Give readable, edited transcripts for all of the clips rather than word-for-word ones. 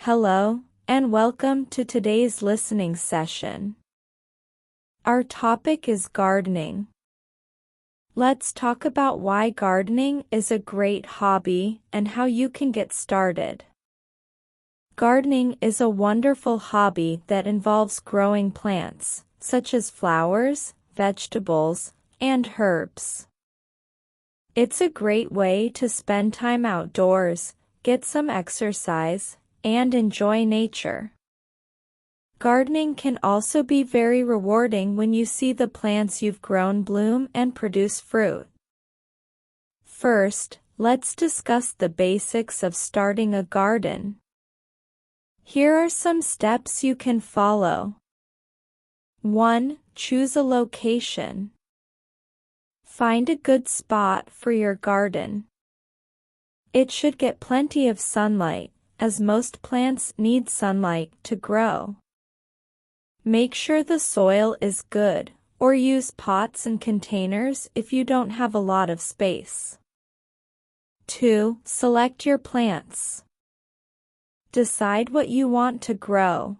Hello, and welcome to today's listening session. Our topic is gardening. Let's talk about why gardening is a great hobby and how you can get started. Gardening is a wonderful hobby that involves growing plants, such as flowers, vegetables, and herbs. It's a great way to spend time outdoors, get some exercise, and enjoy nature. Gardening can also be very rewarding when you see the plants you've grown bloom and produce fruit. First, let's discuss the basics of starting a garden. Here are some steps you can follow. 1. Choose a location. Find a good spot for your garden. It should get plenty of sunlight, as most plants need sunlight to grow. Make sure the soil is good, or use pots and containers if you don't have a lot of space. 2. Select your plants. Decide what you want to grow.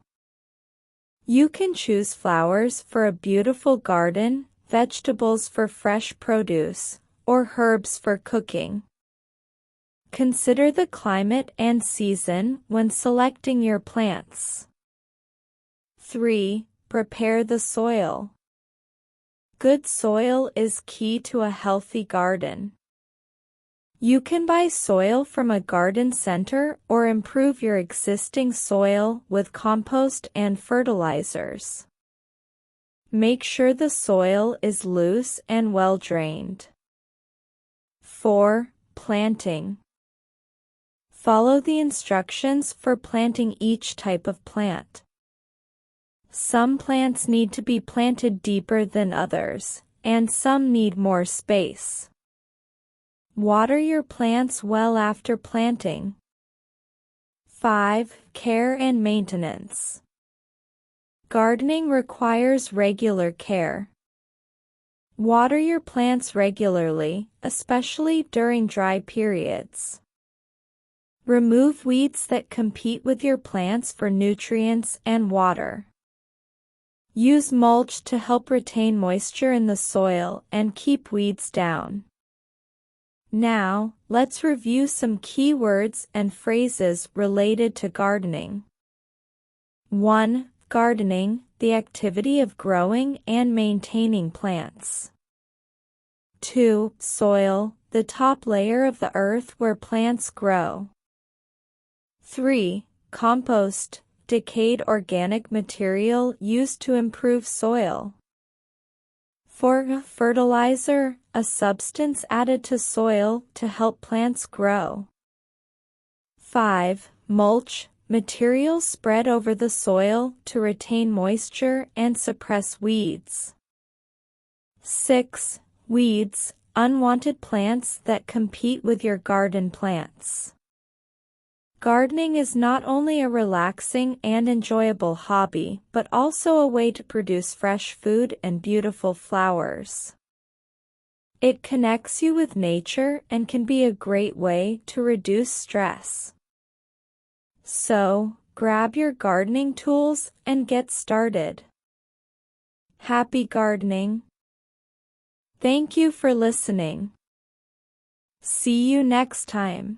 You can choose flowers for a beautiful garden, vegetables for fresh produce, or herbs for cooking. Consider the climate and season when selecting your plants. 3. Prepare the soil. Good soil is key to a healthy garden. You can buy soil from a garden center or improve your existing soil with compost and fertilizers. Make sure the soil is loose and well drained. 4. Planting. Follow the instructions for planting each type of plant. Some plants need to be planted deeper than others, and some need more space. Water your plants well after planting. 5. Care and maintenance. Gardening requires regular care. Water your plants regularly, especially during dry periods. Remove weeds that compete with your plants for nutrients and water. Use mulch to help retain moisture in the soil and keep weeds down. Now, let's review some key words and phrases related to gardening. 1. Gardening, the activity of growing and maintaining plants. 2. Soil, the top layer of the earth where plants grow. 3. Compost, decayed organic material used to improve soil. 4. Fertilizer, a substance added to soil to help plants grow. 5. Mulch, material spread over the soil to retain moisture and suppress weeds. 6. Weeds, unwanted plants that compete with your garden plants. Gardening is not only a relaxing and enjoyable hobby, but also a way to produce fresh food and beautiful flowers. It connects you with nature and can be a great way to reduce stress. So, grab your gardening tools and get started. Happy gardening! Thank you for listening. See you next time.